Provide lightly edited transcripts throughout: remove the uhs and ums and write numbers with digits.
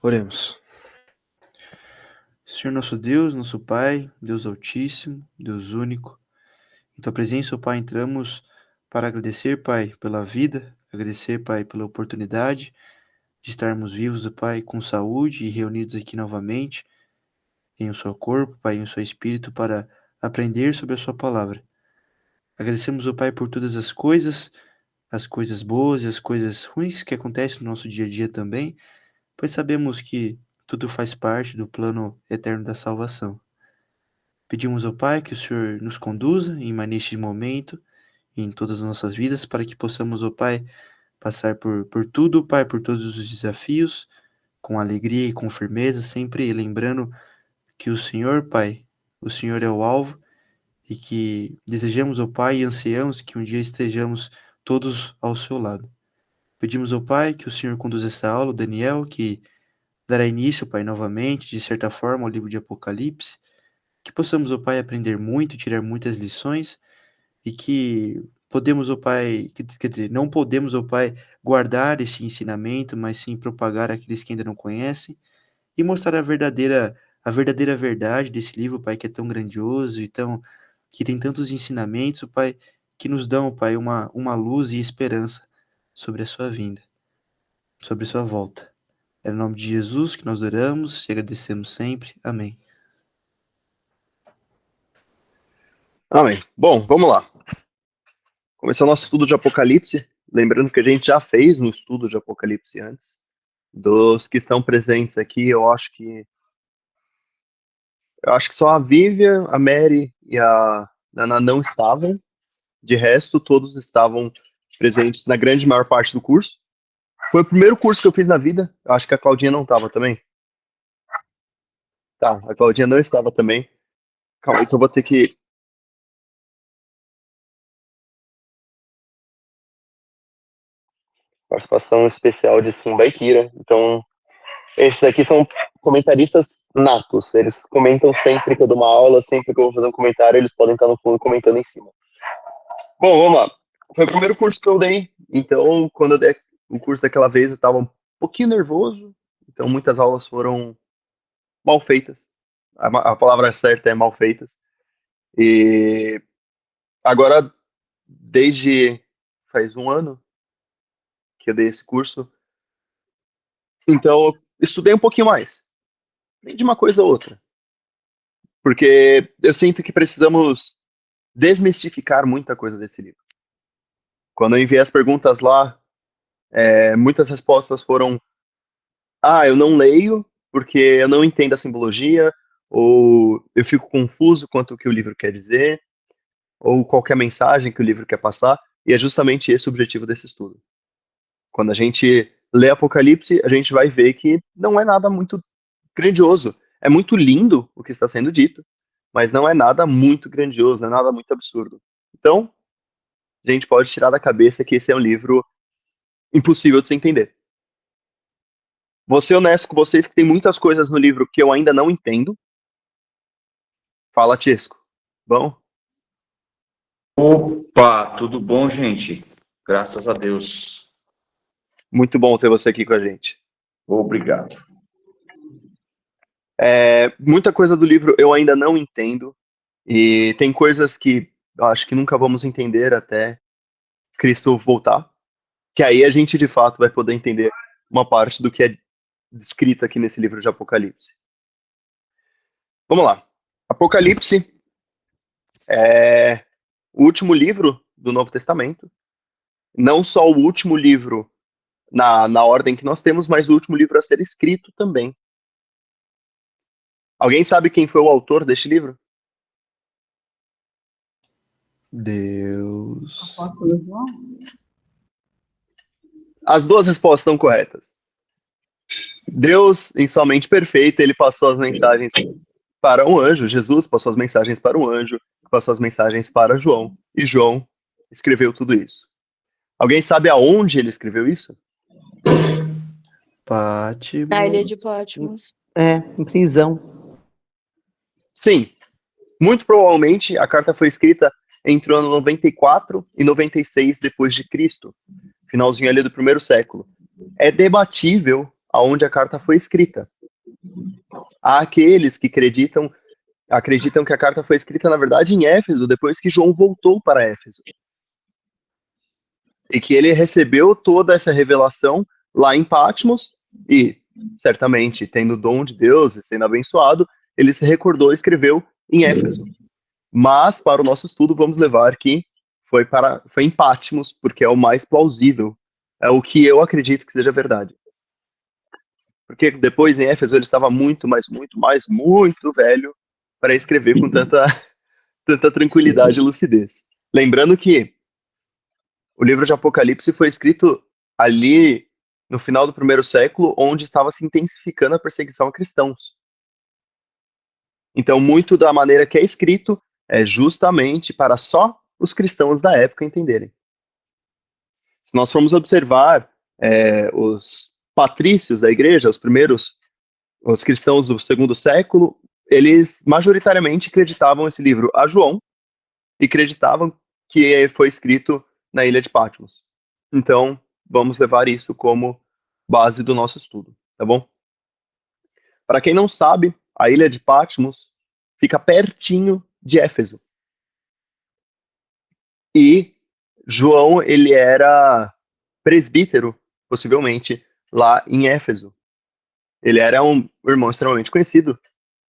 Oremos. Senhor nosso Deus, nosso Pai, Deus Altíssimo, Deus único, em Tua presença, ó Pai, entramos para agradecer, Pai, pela vida, agradecer, Pai, pela oportunidade de estarmos vivos, ó Pai, com saúde e reunidos aqui novamente, em o Seu corpo, Pai, em o Seu Espírito, para aprender sobre a Sua palavra. Agradecemos, ó Pai, por todas as coisas boas e as coisas ruins que acontecem no nosso dia a dia também, pois sabemos que tudo faz parte do plano eterno da salvação. Pedimos ao Pai que o Senhor nos conduza neste momento e em todas as nossas vidas, para que possamos, ó Pai, passar por tudo, Pai, por todos os desafios, com alegria e com firmeza, sempre lembrando que o Senhor, Pai, o Senhor é o alvo e que desejamos, ó Pai, e ansiamos que um dia estejamos todos ao seu lado. Pedimos ao Pai que o Senhor conduza essa aula, o Daniel, que dará início, Pai, novamente, de certa forma, ao livro de Apocalipse, que possamos, ó Pai, aprender muito, tirar muitas lições e que podemos, ó Pai, quer dizer, não podemos, ó Pai, guardar esse ensinamento, mas sim propagar àqueles que ainda não conhecem e mostrar a verdadeira verdade desse livro, Pai, que é tão grandioso e que tem tantos ensinamentos, Pai, que nos dão, Pai, uma luz e esperança sobre a sua vinda, sobre a sua volta. É no nome de Jesus que nós oramos e agradecemos sempre. Amém. Amém. Bom, vamos lá. Começar nosso estudo de Apocalipse. Lembrando que a gente já fez um estudo de Apocalipse antes. Dos que estão presentes aqui, eu acho que só a Vivian, a Mary e a Nana não estavam. De resto, todos estavam presentes na grande maior parte do curso. Foi o primeiro curso que eu fiz na vida. Eu acho que a Claudinha não estava também. Tá, a Claudinha não estava também. Calma, então eu vou ter que... Participação especial de Simba e Kira. Então, esses aqui são comentaristas natos. Eles comentam sempre que eu dou uma aula, sempre que eu vou fazer um comentário, eles podem estar no fundo comentando em cima. Bom, vamos lá. Foi o primeiro curso que eu dei. Então, quando eu dei o curso daquela vez, eu estava um pouquinho nervoso. Então, muitas aulas foram mal feitas. A palavra certa é mal feitas. E agora, desde faz um ano que eu dei esse curso, então eu estudei um pouquinho mais. De uma coisa ou outra. Porque eu sinto que precisamos desmistificar muita coisa desse livro. Quando eu enviei as perguntas lá, muitas respostas foram: eu não leio porque eu não entendo a simbologia, ou eu fico confuso quanto o que o livro quer dizer, ou qualquer mensagem que o livro quer passar, e é justamente esse o objetivo desse estudo. Quando a gente lê Apocalipse, a gente vai ver que não é nada muito grandioso. É muito lindo o que está sendo dito, mas não é nada muito grandioso, não é nada muito absurdo. Então, a gente pode tirar da cabeça que esse é um livro impossível de se entender. Vou ser honesto com vocês que tem muitas coisas no livro que eu ainda não entendo. Fala, Tiesco. Bom? Opa, tudo bom, gente? Graças a Deus. Muito bom ter você aqui com a gente. Obrigado. Muita coisa do livro eu ainda não entendo. E tem coisas que eu acho que nunca vamos entender até Cristo voltar. Que aí a gente, de fato, vai poder entender uma parte do que é descrito aqui nesse livro de Apocalipse. Vamos lá. Apocalipse é o último livro do Novo Testamento. Não só o último livro na ordem que nós temos, mas o último livro a ser escrito também. Alguém sabe quem foi o autor deste livro? Deus. Apóstolo João? As duas respostas estão corretas. Deus, em sua mente perfeita, ele passou as mensagens para um anjo. Jesus passou as mensagens para um anjo, que passou as mensagens para João. E João escreveu tudo isso. Alguém sabe aonde ele escreveu isso? Patmos. Na ilha de Patmos. Em prisão. Sim. Muito provavelmente a carta foi escrita entre o ano 94 e 96 depois de Cristo, finalzinho ali do primeiro século. É debatível aonde a carta foi escrita. Há aqueles que acreditam que a carta foi escrita, na verdade, em Éfeso, depois que João voltou para Éfeso. E que ele recebeu toda essa revelação lá em Patmos e, certamente, tendo o dom de Deus e sendo abençoado, ele se recordou e escreveu em Éfeso. Mas, para o nosso estudo, vamos levar que foi em Patmos, porque é o mais plausível. É o que eu acredito que seja verdade. Porque depois, em Éfeso, ele estava muito velho para escrever com tanta tranquilidade e lucidez. Lembrando que o livro de Apocalipse foi escrito ali no final do primeiro século, onde estava se intensificando a perseguição a cristãos. Então, muito da maneira que é escrito é justamente para só os cristãos da época entenderem. Se nós formos observar os patrícios da igreja, os cristãos do segundo século, eles majoritariamente acreditavam esse livro a João e acreditavam que foi escrito na ilha de Patmos. Então, vamos levar isso como base do nosso estudo, tá bom? Para quem não sabe, a ilha de Patmos fica pertinho de Éfeso. E João, ele era presbítero, possivelmente, lá em Éfeso. Ele era um irmão extremamente conhecido,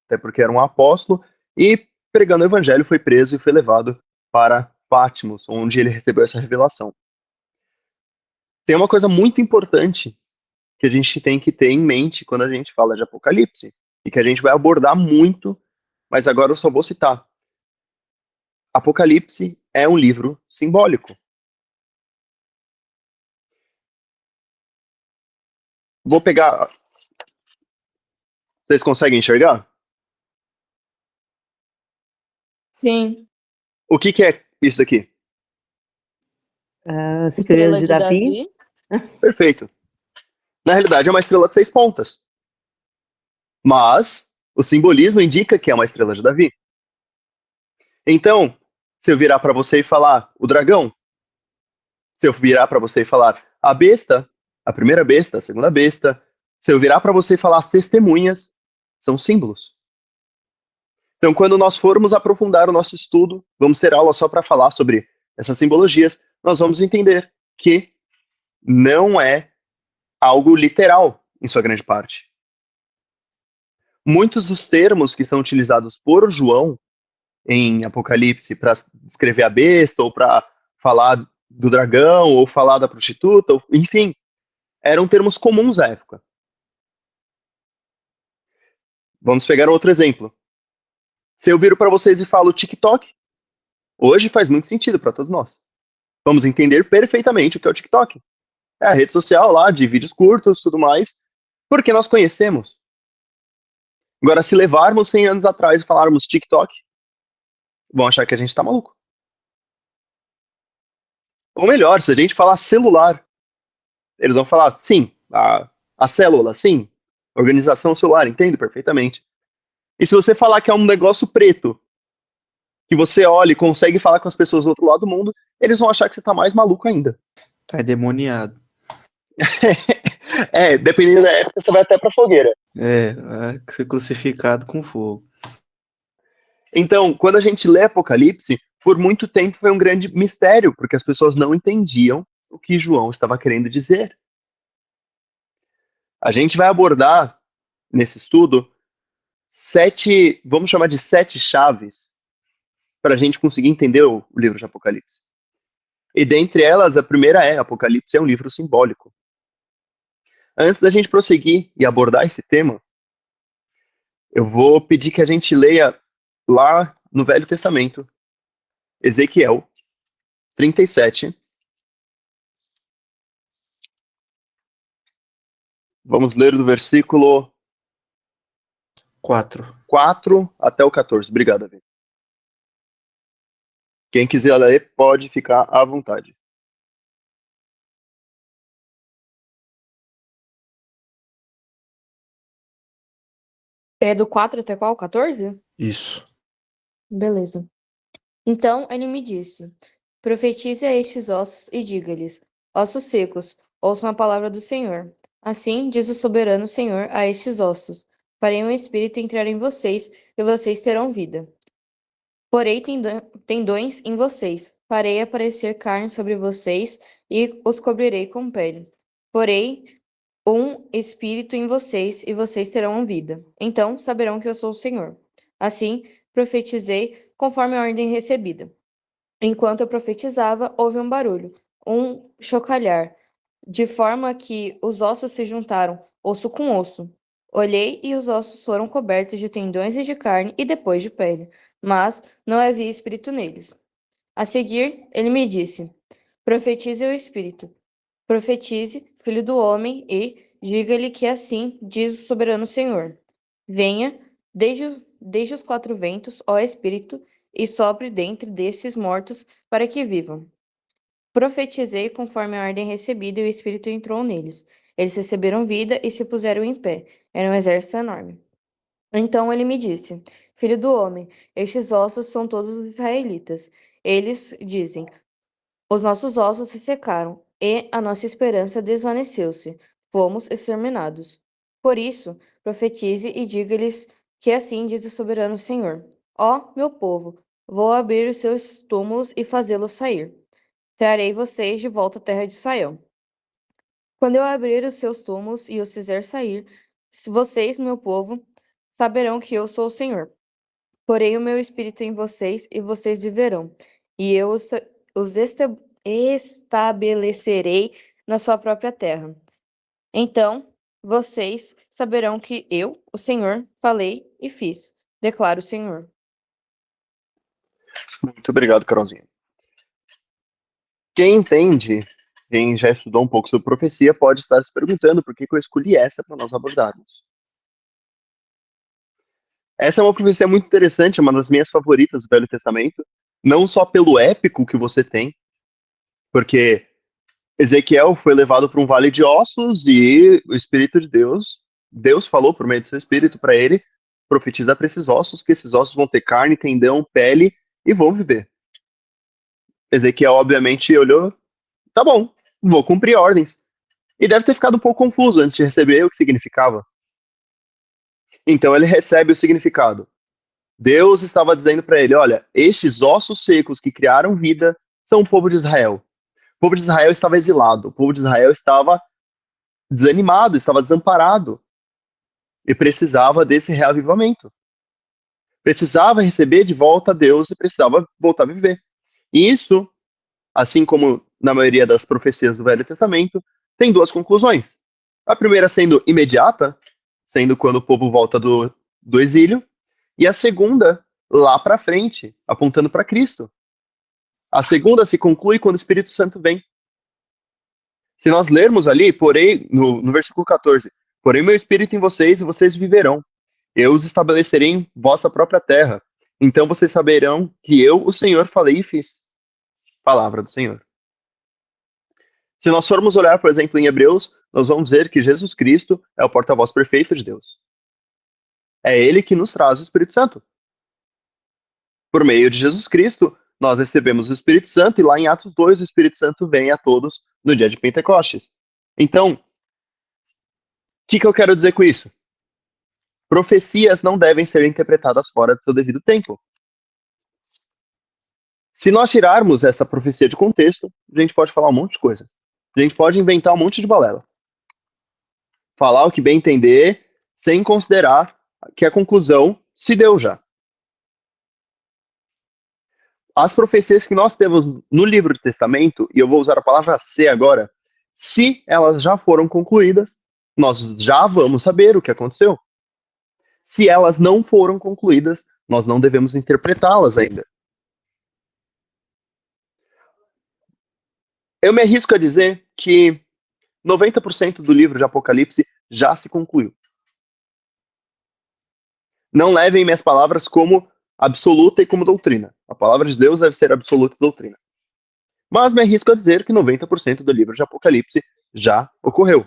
até porque era um apóstolo, e pregando o evangelho foi preso e foi levado para Patmos, onde ele recebeu essa revelação. Tem uma coisa muito importante que a gente tem que ter em mente quando a gente fala de Apocalipse, e que a gente vai abordar muito, mas agora eu só vou citar. Apocalipse é um livro simbólico. Vou pegar. Vocês conseguem enxergar? Sim. O que é isso daqui? Estrela de Davi. Perfeito. Na realidade, é uma estrela de 6 pontas. Mas o simbolismo indica que é uma estrela de Davi. Então, se eu virar para você e falar o dragão, se eu virar para você e falar a besta, a primeira besta, a segunda besta, se eu virar para você e falar as testemunhas, são símbolos. Então, quando nós formos aprofundar o nosso estudo, vamos ter aula só para falar sobre essas simbologias, nós vamos entender que não é algo literal, em sua grande parte. Muitos dos termos que são utilizados por João em Apocalipse para descrever a besta, ou para falar do dragão, ou falar da prostituta, enfim, eram termos comuns à época. Vamos pegar outro exemplo. Se eu viro para vocês e falo TikTok, hoje faz muito sentido para todos nós. Vamos entender perfeitamente o que é o TikTok. É a rede social lá de vídeos curtos e tudo mais, porque nós conhecemos. Agora, se levarmos 100 anos atrás e falarmos TikTok, vão achar que a gente está maluco. Ou melhor, se a gente falar celular, eles vão falar, sim, a célula, sim, organização celular, entendo perfeitamente. E se você falar que é um negócio preto, que você olha e consegue falar com as pessoas do outro lado do mundo, eles vão achar que você está mais maluco ainda. Tá endemoniado. Dependendo da época, você vai até pra fogueira. Vai ser crucificado com fogo. Então, quando a gente lê Apocalipse, por muito tempo foi um grande mistério, porque as pessoas não entendiam o que João estava querendo dizer. A gente vai abordar, nesse estudo, 7, vamos chamar de 7 chaves, para a gente conseguir entender o livro de Apocalipse. E dentre elas, a primeira Apocalipse é um livro simbólico. Antes da gente prosseguir e abordar esse tema, eu vou pedir que a gente leia lá no Velho Testamento, Ezequiel 37. Vamos ler do versículo 4. 4 até o 14. Obrigado, Davi. Quem quiser ler, pode ficar à vontade. É do 4 até qual? 14? Isso. Beleza. Então ele me disse: profetize a estes ossos e diga-lhes: ossos secos, ouçam a palavra do Senhor. Assim diz o soberano Senhor a estes ossos: farei um espírito entrar em vocês, e vocês terão vida. Porei tendões em vocês, farei aparecer carne sobre vocês, e os cobrirei com pele. Porei um espírito em vocês, e vocês terão vida. Então saberão que eu sou o Senhor. Assim profetizei conforme a ordem recebida. Enquanto eu profetizava, houve um barulho, um chocalhar, de forma que os ossos se juntaram, osso com osso. Olhei e os ossos foram cobertos de tendões e de carne e depois de pele, mas não havia espírito neles. A seguir, ele me disse: Profetize o espírito. Profetize, filho do homem, e diga-lhe que assim diz o soberano Senhor: Venha, desde os quatro ventos, ó Espírito, e sopre dentre desses mortos para que vivam. Profetizei conforme a ordem recebida e o Espírito entrou neles. Eles receberam vida e se puseram em pé. Era um exército enorme. Então ele me disse: Filho do homem, estes ossos são todos os israelitas. Eles dizem: Os nossos ossos se secaram e a nossa esperança desvaneceu-se. Fomos exterminados. Por isso, profetize e diga-lhes que assim diz o soberano Senhor: Ó, meu povo, vou abrir os seus túmulos e fazê-los sair. Trarei vocês de volta à terra de Israel. Quando eu abrir os seus túmulos e os fizer sair, vocês, meu povo, saberão que eu sou o Senhor. Porei o meu espírito em vocês e vocês viverão, e eu os estabelecerei na sua própria terra. Então vocês saberão que eu, o Senhor, falei e fiz, declara o Senhor. Muito obrigado, Carolzinha. Quem entende, quem já estudou um pouco sobre profecia, pode estar se perguntando por que eu escolhi essa para nós abordarmos. Essa é uma profecia muito interessante, uma das minhas favoritas do Velho Testamento, não só pelo épico que você tem, porque Ezequiel foi levado para um vale de ossos e o Espírito de Deus falou por meio do seu Espírito para ele profetizar para esses ossos que esses ossos vão ter carne, tendão, pele e vão viver. Ezequiel, obviamente, olhou, tá bom, vou cumprir ordens. E deve ter ficado um pouco confuso antes de receber o que significava. Então ele recebe o significado. Deus estava dizendo para ele, olha, estes ossos secos que criaram vida são o povo de Israel. O povo de Israel estava exilado, o povo de Israel estava desanimado, estava desamparado e precisava desse reavivamento. Precisava receber de volta a Deus e precisava voltar a viver. E isso, assim como na maioria das profecias do Velho Testamento, tem duas conclusões. A primeira sendo imediata, sendo quando o povo volta do exílio, e a segunda lá para frente, apontando para Cristo. A segunda se conclui quando o Espírito Santo vem. Se nós lermos ali, porém, no versículo 14, porém meu Espírito em vocês e vocês viverão. Eu os estabelecerei em vossa própria terra. Então vocês saberão que eu, o Senhor, falei e fiz. Palavra do Senhor. Se nós formos olhar, por exemplo, em Hebreus, nós vamos ver que Jesus Cristo é o porta-voz perfeito de Deus. É Ele que nos traz o Espírito Santo. Por meio de Jesus Cristo, nós recebemos o Espírito Santo e lá em Atos 2 o Espírito Santo vem a todos no dia de Pentecostes. Então, o que eu quero dizer com isso? Profecias não devem ser interpretadas fora do seu devido tempo. Se nós tirarmos essa profecia de contexto, a gente pode falar um monte de coisa. A gente pode inventar um monte de balela. Falar o que bem entender, sem considerar que a conclusão se deu já. As profecias que nós temos no livro do Testamento, e eu vou usar a palavra se agora, se elas já foram concluídas, nós já vamos saber o que aconteceu. Se elas não foram concluídas, nós não devemos interpretá-las ainda. Eu me arrisco a dizer que 90% do livro de Apocalipse já se concluiu. Não levem minhas palavras como absoluta e como doutrina. A palavra de Deus deve ser absoluta e doutrina. Mas me arrisco a dizer que 90% do livro de Apocalipse já ocorreu.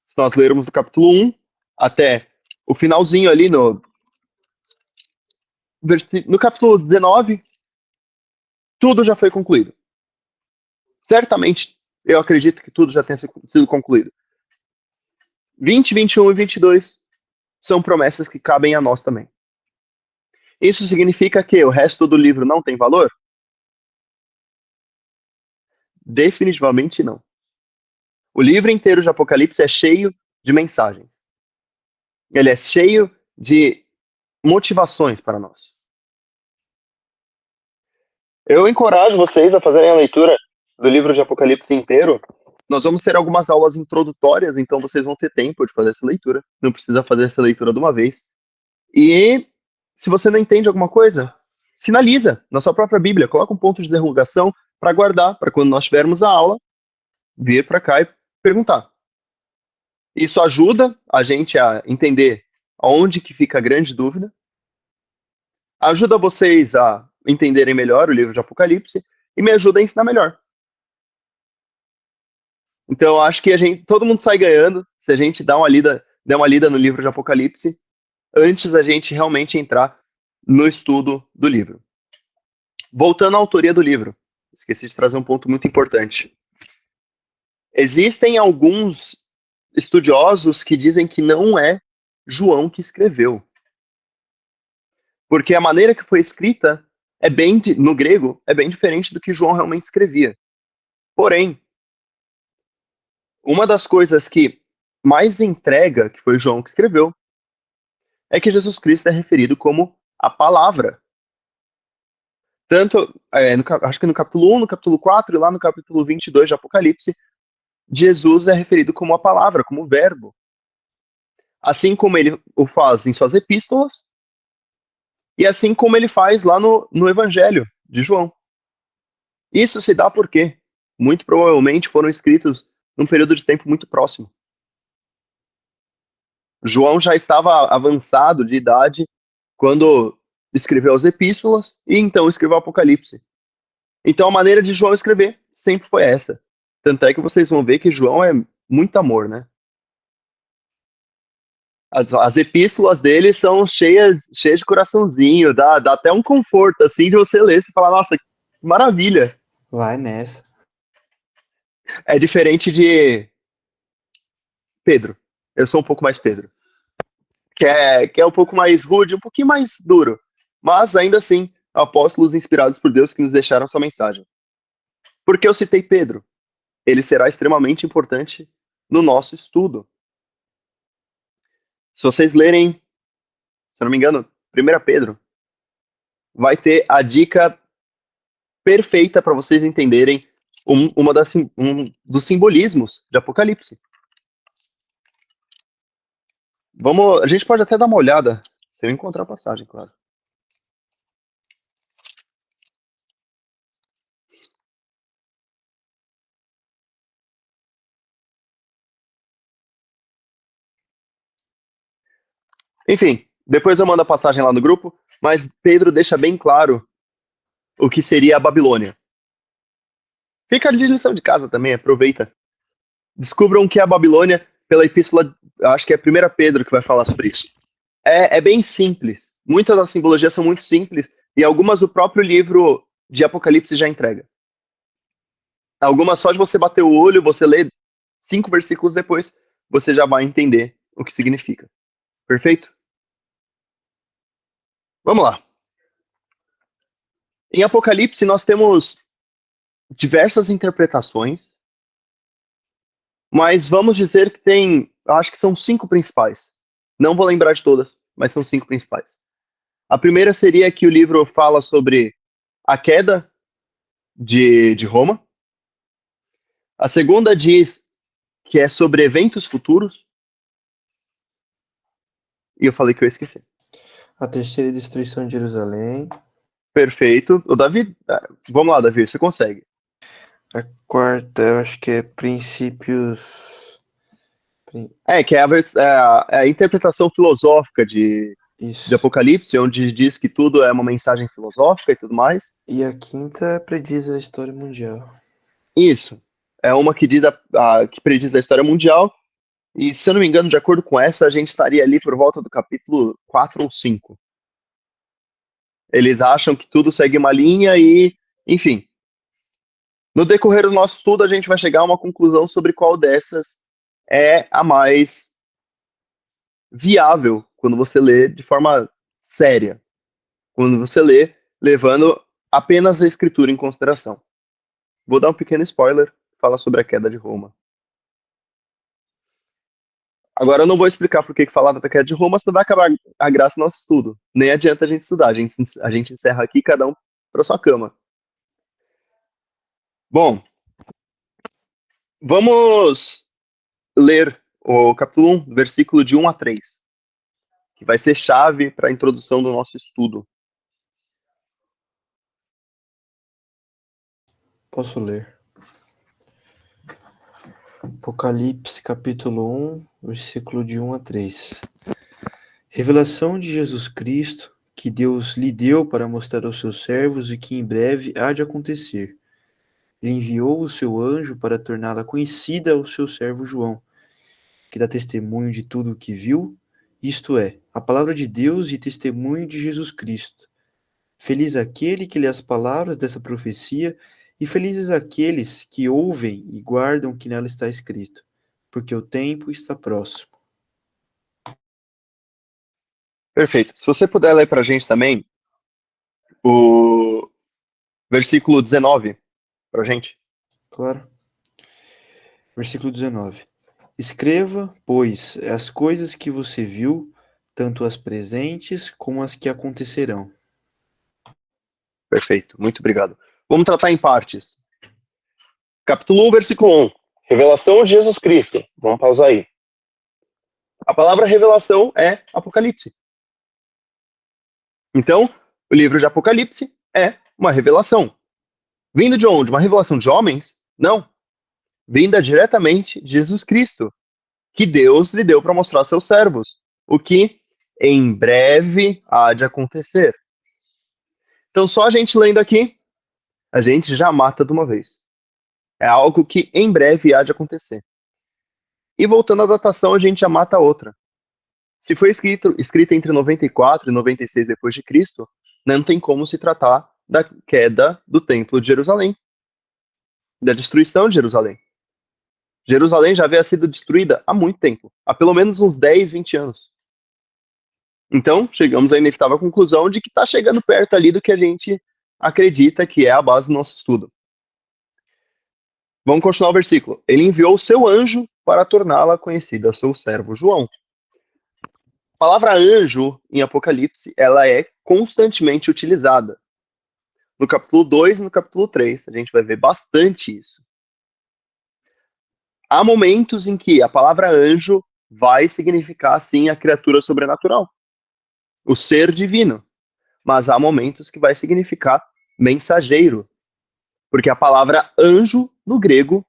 Se nós lermos do capítulo 1 até o finalzinho ali no capítulo 19, tudo já foi concluído. Certamente, eu acredito que tudo já tenha sido concluído. 20, 21 e 22 são promessas que cabem a nós também. Isso significa que o resto do livro não tem valor? Definitivamente não. O livro inteiro de Apocalipse é cheio de mensagens. Ele é cheio de motivações para nós. Eu encorajo vocês a fazerem a leitura do livro de Apocalipse inteiro. Nós vamos ter algumas aulas introdutórias, então vocês vão ter tempo de fazer essa leitura. Não precisa fazer essa leitura de uma vez. E se você não entende alguma coisa, sinaliza na sua própria Bíblia. Coloca um ponto de interrogação para guardar, para quando nós tivermos a aula, vir para cá e perguntar. Isso ajuda a gente a entender aonde que fica a grande dúvida. Ajuda vocês a entenderem melhor o livro de Apocalipse e me ajuda a ensinar melhor. Então, acho que todo mundo sai ganhando se a gente der uma lida no livro de Apocalipse antes da gente realmente entrar no estudo do livro. Voltando à autoria do livro, esqueci de trazer um ponto muito importante. Existem alguns estudiosos que dizem que não é João que escreveu. Porque a maneira que foi escrita no grego, é bem diferente do que João realmente escrevia. Porém, uma das coisas que mais entrega que foi João que escreveu é que Jesus Cristo é referido como a palavra. Tanto, acho que no capítulo 1, no capítulo 4 e lá no capítulo 22 de Apocalipse, Jesus é referido como a palavra, como o verbo. Assim como ele o faz em suas epístolas, e assim como ele faz lá no Evangelho de João. Isso se dá porque, muito provavelmente, foram escritos num período de tempo muito próximo. João já estava avançado de idade quando escreveu as epístolas e então escreveu o Apocalipse. Então a maneira de João escrever sempre foi essa. Tanto é que vocês vão ver que João é muito amor, né? As epístolas dele são cheias de coraçãozinho, dá até um conforto, assim, de você ler e falar, nossa, que maravilha. Vai nessa. É diferente de Pedro. Eu sou um pouco mais Pedro. Que é um pouco mais rude, um pouquinho mais duro. Mas, ainda assim, apóstolos inspirados por Deus que nos deixaram sua mensagem. Por que eu citei Pedro? Ele será extremamente importante no nosso estudo. Se vocês lerem, se eu não me engano, 1 Pedro, vai ter a dica perfeita para vocês entenderem um dos simbolismos de Apocalipse. A gente pode até dar uma olhada, se eu encontrar a passagem, claro. Enfim, depois eu mando a passagem lá no grupo, mas Pedro deixa bem claro o que seria a Babilônia. Fica de lição de casa também, aproveita. Descubram o que é a Babilônia pela epístola, acho que é 1 Pedro que vai falar sobre isso. É bem simples. Muitas das simbologias são muito simples e algumas o próprio livro de Apocalipse já entrega. Algumas só de você bater o olho, você lê 5 versículos depois, você já vai entender o que significa. Perfeito? Vamos lá. Em Apocalipse nós temos diversas interpretações, mas vamos dizer que acho que são 5 principais. Não vou lembrar de todas, mas são 5 principais. A primeira seria que o livro fala sobre a queda de Roma. A segunda diz que é sobre eventos futuros. E eu falei que eu ia esquecer. A terceira destruição de Jerusalém. Perfeito. O Davi, vamos lá, Davi, você consegue. A quarta, eu acho que é princípios. Que é a interpretação filosófica de Isso. Apocalipse, onde diz que tudo é uma mensagem filosófica e tudo mais. E a quinta prediz a história mundial. Isso. É uma que que prediz a história mundial. E, se eu não me engano, de acordo com essa, a gente estaria ali por volta do capítulo 4 ou 5. Eles acham que tudo segue uma linha e, enfim. No decorrer do nosso estudo, a gente vai chegar a uma conclusão sobre qual dessas é a mais viável quando você lê de forma séria, quando você lê levando apenas a escritura em consideração. Vou dar um pequeno spoiler, fala sobre a queda de Roma. Agora eu não vou explicar por que falar da queda de Roma, senão vai acabar a graça do nosso estudo. Nem adianta a gente estudar, a gente encerra aqui, cada um para sua cama. Bom, vamos ler o capítulo 1, versículo de 1 a 3, que vai ser chave para a introdução do nosso estudo. Posso ler. Apocalipse, capítulo 1, versículo de 1 a 3. Revelação de Jesus Cristo, que Deus lhe deu para mostrar aos seus servos e que em breve há de acontecer. Ele enviou o seu anjo para torná-la conhecida ao seu servo João, que dá testemunho de tudo o que viu, isto é, a palavra de Deus e testemunho de Jesus Cristo. Feliz aquele que lê as palavras dessa profecia, e felizes aqueles que ouvem e guardam o que nela está escrito, porque o tempo está próximo. Perfeito. Se você puder ler para a gente também o versículo 19 para a gente. Claro. Versículo 19. Escreva, pois, as coisas que você viu, tanto as presentes como as que acontecerão. Perfeito, muito obrigado. Vamos tratar em partes. Capítulo 1, versículo 1. Revelação de Jesus Cristo. Vamos pausar aí. A palavra revelação é Apocalipse. Então, o livro de Apocalipse é uma revelação. Vindo de onde? Uma revelação de homens? Não. Vinda diretamente de Jesus Cristo, que Deus lhe deu para mostrar aos seus servos, o que em breve há de acontecer. Então, só a gente lendo aqui, a gente já mata de uma vez. É algo que em breve há de acontecer. E voltando à datação, a gente já mata outra. Se foi escrita entre 94 e 96 depois de Cristo, não tem como se tratar da queda do Templo de Jerusalém, da destruição de Jerusalém. Jerusalém já havia sido destruída há muito tempo, há pelo menos uns 10, 20 anos. Então, chegamos à inevitável conclusão de que está chegando perto ali do que a gente acredita que é a base do nosso estudo. Vamos continuar o versículo. Ele enviou o seu anjo para torná-la conhecida, seu servo João. A palavra anjo, em Apocalipse, ela é constantemente utilizada. No capítulo 2 e no capítulo 3, a gente vai ver bastante isso. Há momentos em que a palavra anjo vai significar, sim, a criatura sobrenatural, o ser divino. Mas há momentos que vai significar mensageiro, porque a palavra anjo, no grego,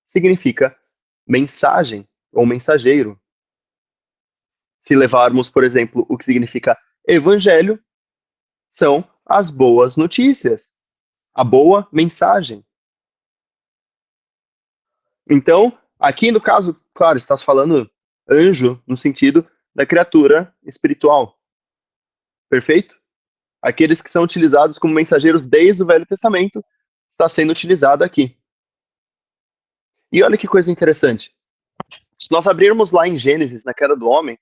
significa mensagem ou mensageiro. Se levarmos, por exemplo, o que significa evangelho, são as boas notícias, a boa mensagem. Então, aqui no caso, claro, está falando anjo no sentido da criatura espiritual. Perfeito? Aqueles que são utilizados como mensageiros desde o Velho Testamento, está sendo utilizado aqui. E olha que coisa interessante. Se nós abrirmos lá em Gênesis, na queda do homem,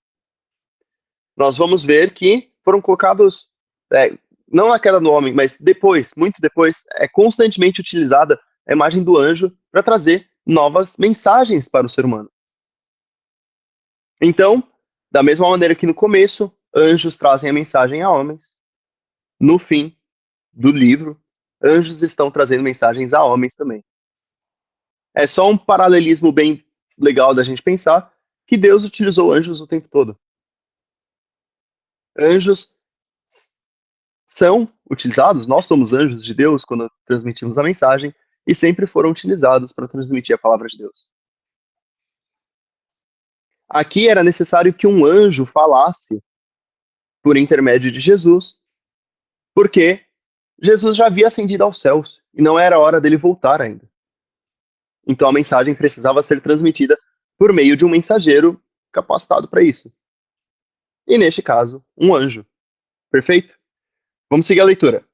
nós vamos ver que foram colocados, não na queda do homem, mas depois, muito depois, é constantemente utilizada a imagem do anjo para trazer novas mensagens para o ser humano. Então, da mesma maneira que no começo, anjos trazem a mensagem a homens, no fim do livro, anjos estão trazendo mensagens a homens também. É só um paralelismo bem legal da gente pensar que Deus utilizou anjos o tempo todo. Anjos são utilizados, nós somos anjos de Deus quando transmitimos a mensagem, e sempre foram utilizados para transmitir a palavra de Deus. Aqui era necessário que um anjo falasse por intermédio de Jesus, porque Jesus já havia ascendido aos céus e não era hora dele voltar ainda. Então a mensagem precisava ser transmitida por meio de um mensageiro capacitado para isso. E neste caso, um anjo. Perfeito? Vamos seguir a leitura.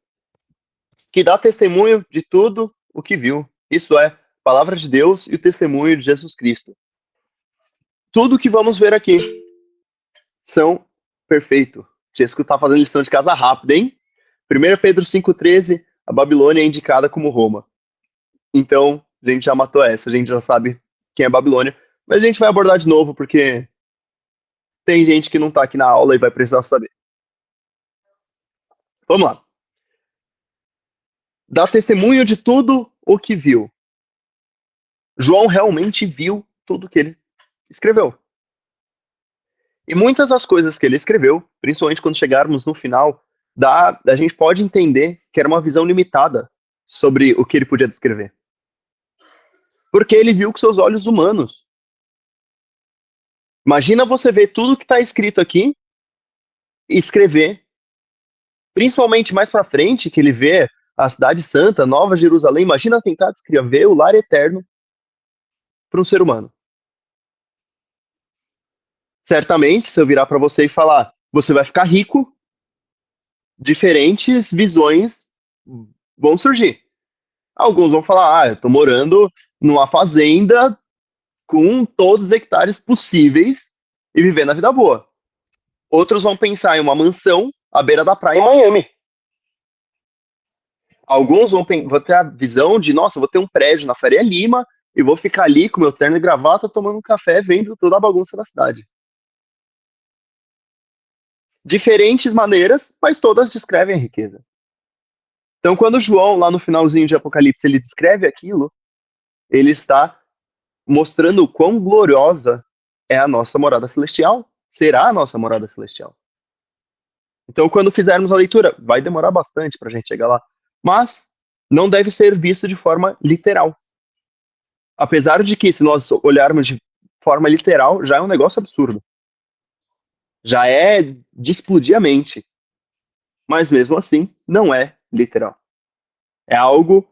Que dá testemunho de tudo o que viu. Isso é, a palavra de Deus e o testemunho de Jesus Cristo. Tudo o que vamos ver aqui são perfeito. Tiesco tá fazendo lição de casa rápida, hein? 1 Pedro 5,13, a Babilônia é indicada como Roma. Então, a gente já matou essa, a gente já sabe quem é Babilônia. Mas a gente vai abordar de novo, porque tem gente que não tá aqui na aula e vai precisar saber. Vamos lá. Dá testemunho de tudo o que viu. João realmente viu tudo que ele escreveu. E muitas das coisas que ele escreveu, principalmente quando chegarmos no final, a gente pode entender que era uma visão limitada sobre o que ele podia descrever. Porque ele viu com seus olhos humanos. Imagina você ver tudo que está escrito aqui e escrever. Principalmente mais para frente, que ele vê a cidade santa, Nova Jerusalém. Imagina tentar descrever o lar eterno para um ser humano. Certamente, se eu virar para você e falar, você vai ficar rico, diferentes visões vão surgir. Alguns vão falar, eu tô morando numa fazenda com todos os hectares possíveis e vivendo a vida boa. Outros vão pensar em uma mansão à beira da praia em Miami. Alguns vão ter a visão de, nossa, vou ter um prédio na Faria Lima e vou ficar ali com meu terno e gravata tomando um café, vendo toda a bagunça da cidade. Diferentes maneiras, mas todas descrevem a riqueza. Então, quando João, lá no finalzinho de Apocalipse, ele descreve aquilo, ele está mostrando o quão gloriosa é a nossa morada celestial, será a nossa morada celestial. Então, quando fizermos a leitura, vai demorar bastante para a gente chegar lá, mas não deve ser visto de forma literal. Apesar de que, se nós olharmos de forma literal, já é um negócio absurdo. Já é de explodir a mente. Mas mesmo assim, não é literal. É algo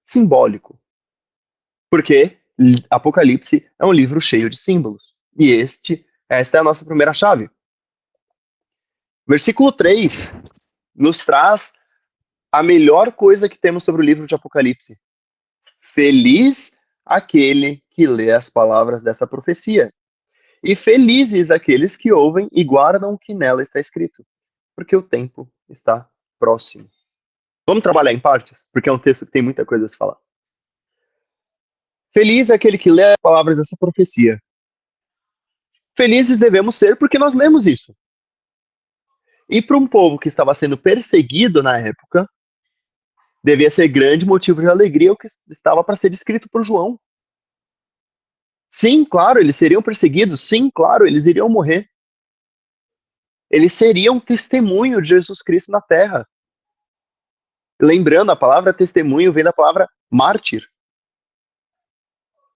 simbólico. Porque Apocalipse é um livro cheio de símbolos. E esta é a nossa primeira chave. Versículo 3 nos traz a melhor coisa que temos sobre o livro de Apocalipse. Feliz aquele que lê as palavras dessa profecia. E felizes aqueles que ouvem e guardam o que nela está escrito. Porque o tempo está próximo. Vamos trabalhar em partes? Porque é um texto que tem muita coisa a se falar. Feliz é aquele que lê as palavras dessa profecia. Felizes devemos ser porque nós lemos isso. E para um povo que estava sendo perseguido na época, devia ser grande motivo de alegria o que estava para ser descrito por João. Sim, claro, eles seriam perseguidos. Sim, claro, eles iriam morrer. Eles seriam testemunho de Jesus Cristo na terra. Lembrando, a palavra testemunho vem da palavra mártir.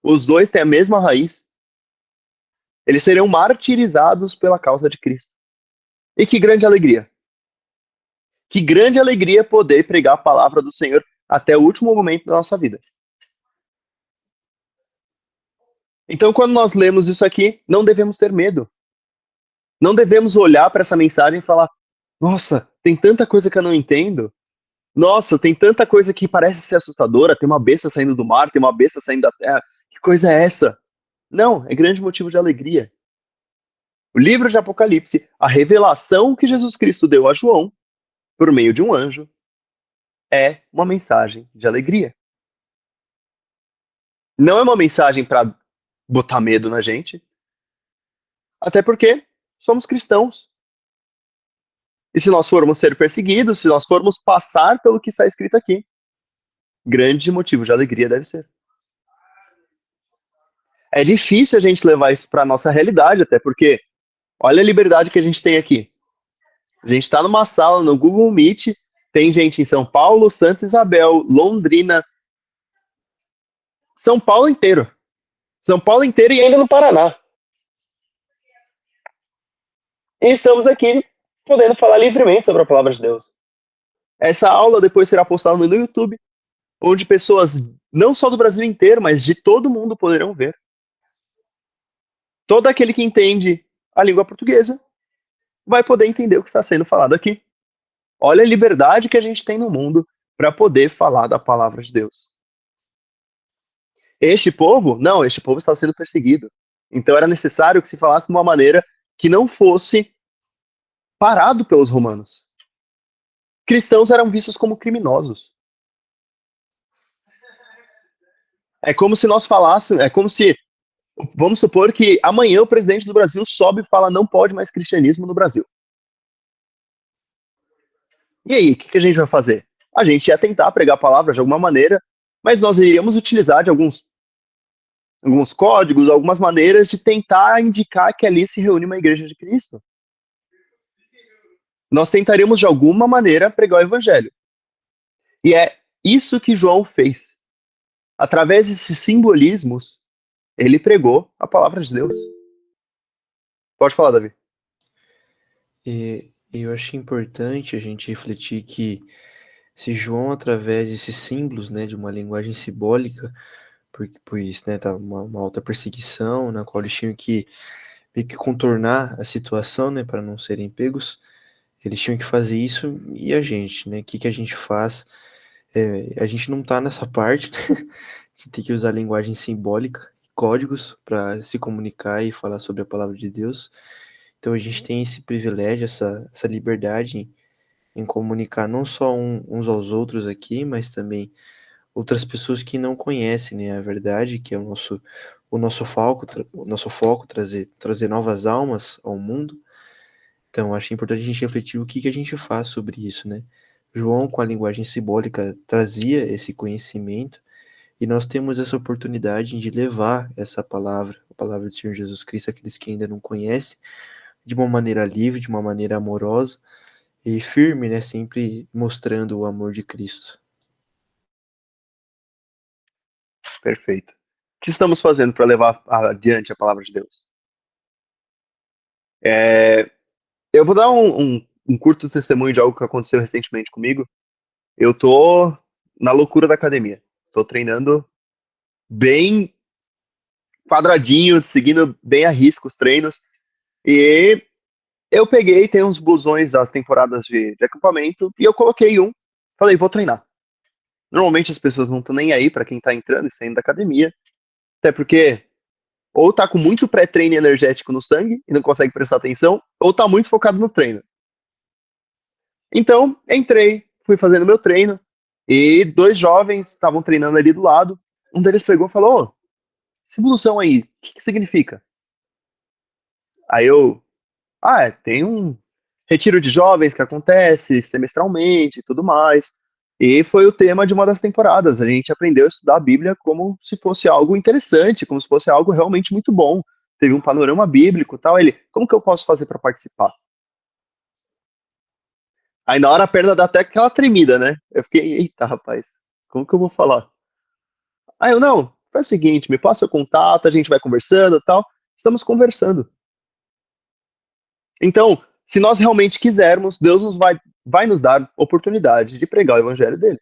Os dois têm a mesma raiz. Eles serão martirizados pela causa de Cristo. E que grande alegria. Que grande alegria poder pregar a palavra do Senhor até o último momento da nossa vida. Então, quando nós lemos isso aqui, não devemos ter medo. Não devemos olhar para essa mensagem e falar, nossa, tem tanta coisa que eu não entendo. Nossa, tem tanta coisa que parece ser assustadora. Tem uma besta saindo do mar, tem uma besta saindo da terra. Que coisa é essa? Não, é grande motivo de alegria. O livro de Apocalipse, a revelação que Jesus Cristo deu a João, por meio de um anjo, é uma mensagem de alegria. Não é uma mensagem para botar medo na gente, até porque somos cristãos. E se nós formos ser perseguidos, se nós formos passar pelo que está escrito aqui, grande motivo de alegria deve ser. É difícil a gente levar isso para a nossa realidade, até porque olha a liberdade que a gente tem aqui. A gente está numa sala no Google Meet, tem gente em São Paulo, Santa Isabel, Londrina, São Paulo inteiro. São Paulo inteiro e ainda no Paraná. E estamos aqui podendo falar livremente sobre a palavra de Deus. Essa aula depois será postada no YouTube, onde pessoas não só do Brasil inteiro, mas de todo mundo poderão ver. Todo aquele que entende a língua portuguesa vai poder entender o que está sendo falado aqui. Olha a liberdade que a gente tem no mundo para poder falar da palavra de Deus. Este povo está sendo perseguido. Então era necessário que se falasse de uma maneira que não fosse parado pelos romanos. Cristãos eram vistos como criminosos. É como se nós falássemos, é como se, vamos supor que amanhã o presidente do Brasil sobe e fala não pode mais cristianismo no Brasil. E aí, o que a gente vai fazer? A gente ia tentar pregar a palavra de alguma maneira, mas nós iríamos utilizar de alguns códigos, algumas maneiras de tentar indicar que ali se reúne uma igreja de Cristo. Nós tentaríamos de alguma maneira pregar o evangelho. E é isso que João fez. Através desses simbolismos, ele pregou a palavra de Deus. Pode falar, Davi. E eu acho importante a gente refletir que se João, através desses símbolos, né, de uma linguagem simbólica, pois, né, tá uma alta perseguição, na qual eles tinham que meio que contornar a situação, né, para não serem pegos, eles tinham que fazer isso, e a gente, né, o que a gente faz? A gente não tá nessa parte, né, de ter que usar linguagem simbólica, códigos para se comunicar e falar sobre a palavra de Deus. Então a gente tem esse privilégio, essa liberdade em comunicar não só uns aos outros aqui, mas também outras pessoas que não conhecem, né, a verdade, que é o nosso foco trazer novas almas ao mundo. Então acho importante a gente refletir o que a gente faz sobre isso, né? João, com a linguagem simbólica, trazia esse conhecimento e nós temos essa oportunidade de levar essa palavra, a palavra do Senhor Jesus Cristo, àqueles que ainda não conhecem, de uma maneira livre, de uma maneira amorosa e firme, né? Sempre mostrando o amor de Cristo. Perfeito. O que estamos fazendo para levar adiante a palavra de Deus? Eu vou dar um curto testemunho de algo que aconteceu recentemente comigo. Eu tô na loucura da academia. Tô treinando bem quadradinho, seguindo bem a risco os treinos. E eu peguei, tem uns blusões das temporadas de acampamento, e eu coloquei um. Falei, vou treinar. Normalmente as pessoas não estão nem aí para quem tá entrando e saindo da academia. Até porque ou tá com muito pré-treino energético no sangue e não consegue prestar atenção, ou tá muito focado no treino. Então, entrei, fui fazendo meu treino, e dois jovens estavam treinando ali do lado. Um deles pegou e falou, ô, esse blusão aí, o que significa? Aí eu, tem um retiro de jovens que acontece semestralmente e tudo mais. E foi o tema de uma das temporadas. A gente aprendeu a estudar a Bíblia como se fosse algo interessante, como se fosse algo realmente muito bom. Teve um panorama bíblico e tal. Ele, como que eu posso fazer para participar? Aí na hora a perna dá até aquela tremida, né? Eu fiquei, eita, rapaz, como que eu vou falar? Aí eu, não, faz o seguinte, me passa o contato, a gente vai conversando e tal. Estamos conversando. Então, se nós realmente quisermos, Deus vai nos dar oportunidade de pregar o evangelho dele.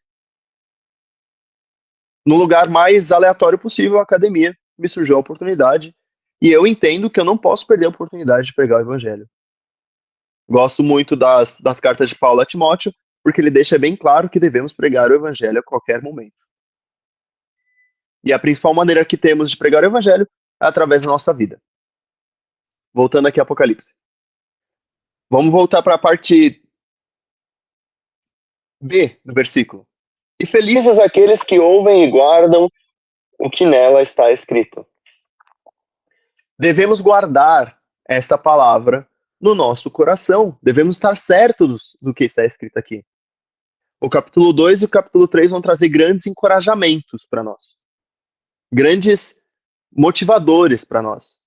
No lugar mais aleatório possível, a academia, me surgiu a oportunidade, e eu entendo que eu não posso perder a oportunidade de pregar o evangelho. Gosto muito das cartas de Paulo a Timóteo, porque ele deixa bem claro que devemos pregar o evangelho a qualquer momento. E a principal maneira que temos de pregar o evangelho é através da nossa vida. Voltando aqui a Apocalipse. Vamos voltar para a parte B do versículo. E felizes aqueles que ouvem e guardam o que nela está escrito. Devemos guardar esta palavra no nosso coração. Devemos estar certos do que está escrito aqui. O capítulo 2 e o capítulo 3 vão trazer grandes encorajamentos para nós. Grandes motivadores para nós.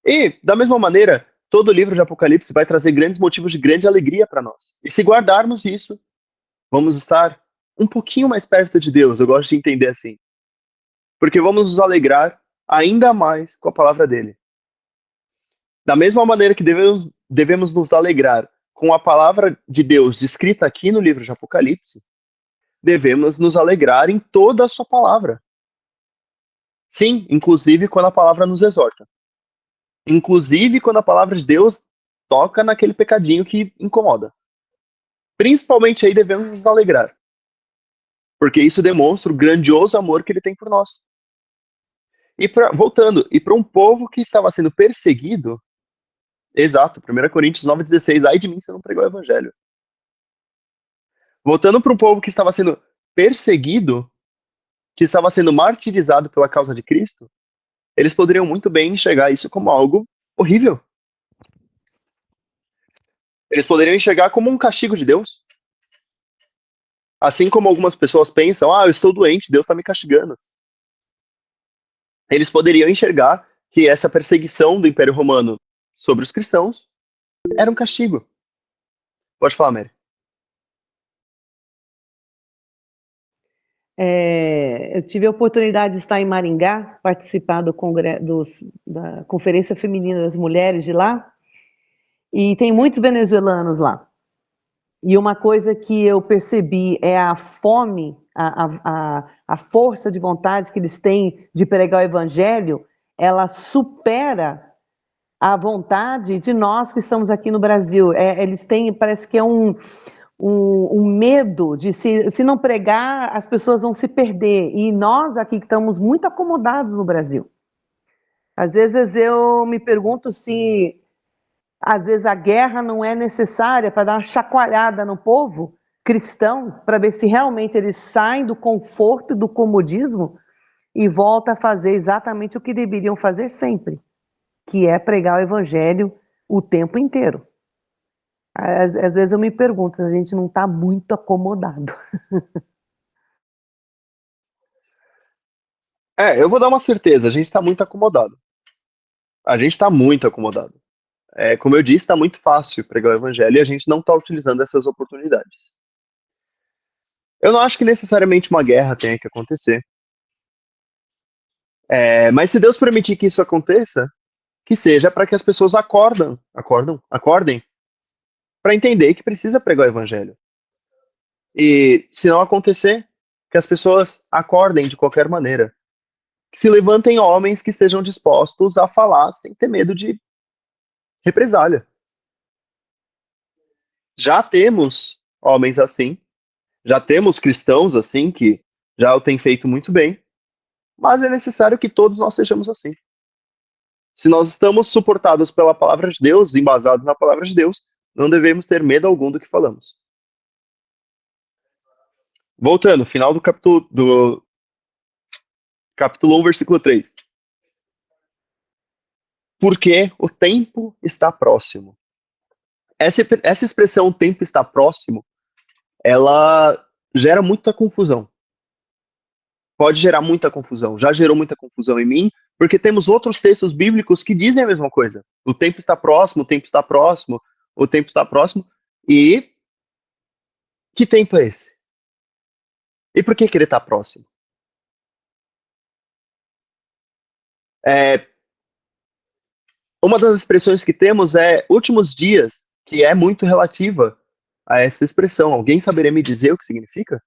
E, da mesma maneira, todo o livro de Apocalipse vai trazer grandes motivos de grande alegria para nós. E se guardarmos isso, vamos estar um pouquinho mais perto de Deus. Eu gosto de entender assim. Porque vamos nos alegrar ainda mais com a palavra dele. Da mesma maneira que devemos nos alegrar com a palavra de Deus descrita aqui no livro de Apocalipse, devemos nos alegrar em toda a sua palavra. Sim, inclusive quando a palavra nos exorta. Inclusive quando a palavra de Deus toca naquele pecadinho que incomoda. Principalmente aí devemos nos alegrar. Porque isso demonstra o grandioso amor que ele tem por nós. E voltando, e para um povo que estava sendo perseguido, Exato, 1 Coríntios 9,16. Ai de mim se eu não pregar o evangelho. Voltando para um povo que estava sendo perseguido, que estava sendo martirizado pela causa de Cristo, eles poderiam muito bem enxergar isso como algo horrível. Eles poderiam enxergar como um castigo de Deus. Assim como algumas pessoas pensam, eu estou doente, Deus está me castigando. Eles poderiam enxergar que essa perseguição do Império Romano sobre os cristãos era um castigo. Pode falar, Mary. Eu tive a oportunidade de estar em Maringá, participar da Conferência Feminina das Mulheres de lá, e tem muitos venezuelanos lá. E uma coisa que eu percebi é a fome, a força de vontade que eles têm de pregar o evangelho, ela supera a vontade de nós que estamos aqui no Brasil. Eles têm, parece que é um medo de se não pregar, as pessoas vão se perder. E nós aqui que estamos muito acomodados no Brasil. Às vezes eu me pergunto se, às vezes, a guerra não é necessária para dar uma chacoalhada no povo cristão, para ver se realmente eles saem do conforto e do comodismo e voltam a fazer exatamente o que deveriam fazer sempre, que é pregar o evangelho o tempo inteiro. Às vezes eu me pergunto se a gente não está muito acomodado. Eu vou dar uma certeza, a gente está muito acomodado. A gente está muito acomodado. Como eu disse, está muito fácil pregar o evangelho e a gente não está utilizando essas oportunidades. Eu não acho que necessariamente uma guerra tenha que acontecer. Mas se Deus permitir que isso aconteça, que seja para que as pessoas acordem para entender que precisa pregar o evangelho. E se não acontecer, que as pessoas acordem de qualquer maneira. Que se levantem homens que sejam dispostos a falar sem ter medo de represália. Já temos homens assim, já temos cristãos assim que já o têm feito muito bem, mas é necessário que todos nós sejamos assim. Se nós estamos suportados pela palavra de Deus, embasados na palavra de Deus, não devemos ter medo algum do que falamos. Voltando, final do capítulo 1, versículo 3. Porque o tempo está próximo. Essa expressão, o tempo está próximo, ela gera muita confusão. Pode gerar muita confusão. Já gerou muita confusão em mim, porque temos outros textos bíblicos que dizem a mesma coisa. O tempo está próximo, o tempo está próximo, o tempo está próximo. E que tempo é esse? E por que ele está próximo? Uma das expressões que temos é últimos dias, que é muito relativa a essa expressão. Alguém saberia me dizer o que significa?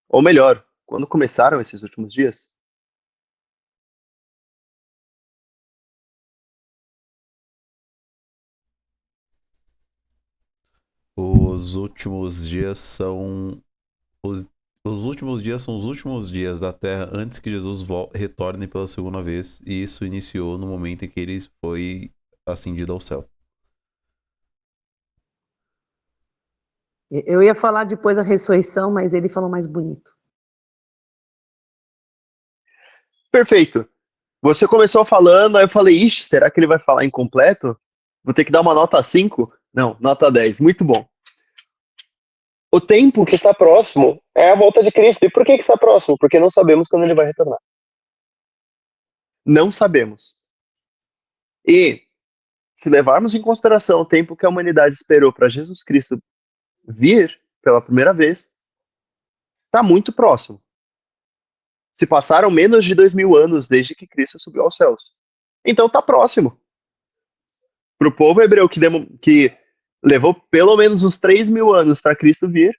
Ou melhor, quando começaram esses últimos dias? Os últimos dias são os últimos dias são os últimos dias da Terra antes que Jesus retorne pela segunda vez, e isso iniciou no momento em que ele foi ascendido ao céu. Eu ia falar depois da ressurreição, mas ele falou mais bonito. Perfeito. Você começou falando, aí eu falei, ixi, será que ele vai falar incompleto? Vou ter que dar uma nota 5? Não, nota 10. Muito bom. O tempo que está próximo é a volta de Cristo. E por que está próximo? Porque não sabemos quando ele vai retornar. Não sabemos. E, se levarmos em consideração o tempo que a humanidade esperou para Jesus Cristo vir pela primeira vez, está muito próximo. Se passaram menos de 2000 anos desde que Cristo subiu aos céus. Então está próximo. Para o povo hebreu que levou pelo menos uns 3.000 anos para Cristo vir,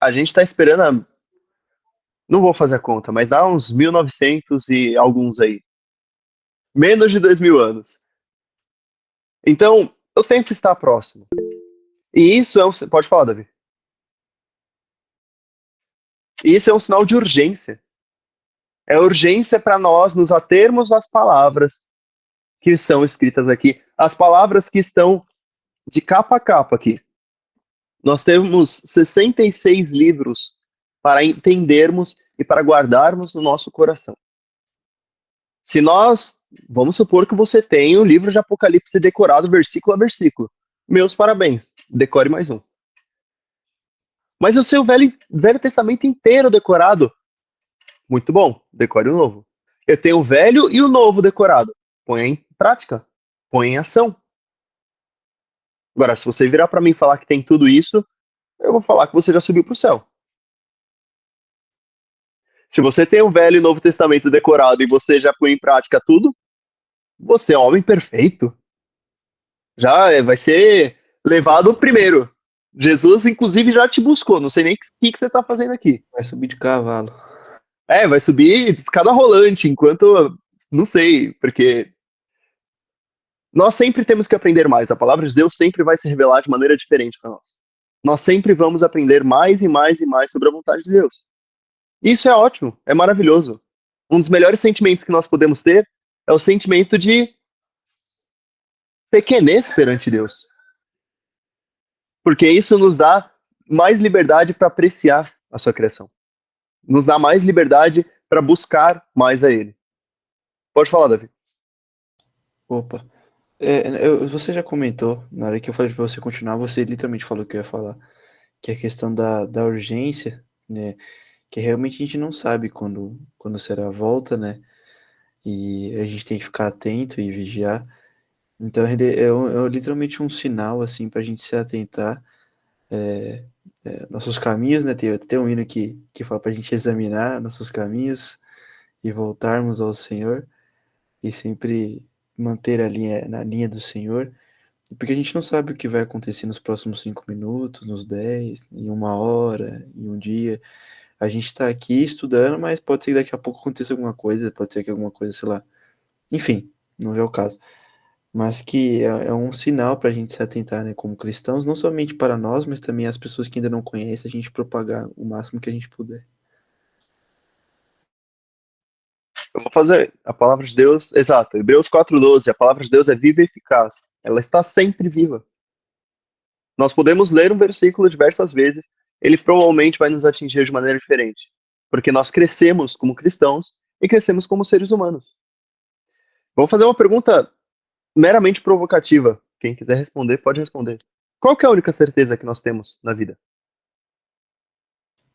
a gente está esperando, não vou fazer a conta, mas dá uns 1900 e alguns aí. Menos de 2000 anos. Então, o tempo está próximo. E isso é um... Pode falar, Davi. E isso é um sinal de urgência. É urgência para nós nos atermos às palavras que são escritas aqui, as palavras que estão de capa a capa aqui. Nós temos 66 livros para entendermos e para guardarmos no nosso coração. Se nós, vamos supor que você tem o livro de Apocalipse decorado versículo a versículo. Meus parabéns, decore mais um. Mas o seu Velho Testamento inteiro decorado, muito bom, decore o novo. Eu tenho o Velho e o Novo decorado. Põe em prática, põe em ação. Agora, se você virar para mim e falar que tem tudo isso, eu vou falar que você já subiu para o céu. Se você tem o Velho e o Novo Testamento decorado e você já põe em prática tudo, você é um homem perfeito. Já vai ser levado primeiro. Jesus, inclusive, já te buscou. Não sei nem o que você está fazendo aqui. Vai subir de cavalo. Vai subir escada rolante, enquanto... Não sei, porque... Nós sempre temos que aprender mais. A palavra de Deus sempre vai se revelar de maneira diferente para nós. Nós sempre vamos aprender mais e mais e mais sobre a vontade de Deus. Isso é ótimo, é maravilhoso. Um dos melhores sentimentos que nós podemos ter é o sentimento de pequenez perante Deus. Porque isso nos dá mais liberdade para apreciar a sua criação. Nos dá mais liberdade para buscar mais a Ele. Pode falar, Davi. Opa. Você já comentou, na hora que eu falei para você continuar, você literalmente falou o que eu ia falar, que é a questão da urgência, né? Que realmente a gente não sabe quando será a volta, né? E a gente tem que ficar atento e vigiar. Então ele é literalmente um sinal, assim, para a gente se atentar. Nossos caminhos, né? Tem um hino que fala para a gente examinar nossos caminhos e voltarmos ao Senhor e sempre manter na linha do Senhor, porque a gente não sabe o que vai acontecer nos próximos 5 minutos, nos 10, em 1 hora, em um dia. A gente está aqui estudando, mas pode ser que daqui a pouco aconteça alguma coisa, pode ser que alguma coisa, sei lá. Enfim, não é o caso. Mas que é um sinal para a gente se atentar, né, como cristãos, não somente para nós, mas também as pessoas que ainda não conhecem, a gente propagar o máximo que a gente puder. Eu vou fazer a palavra de Deus, exato, Hebreus 4:12, a palavra de Deus é viva e eficaz. Ela está sempre viva. Nós podemos ler um versículo diversas vezes, ele provavelmente vai nos atingir de maneira diferente, porque nós crescemos como cristãos e crescemos como seres humanos. Vou fazer uma pergunta meramente provocativa. Quem quiser responder, pode responder. Qual que é a única certeza que nós temos na vida?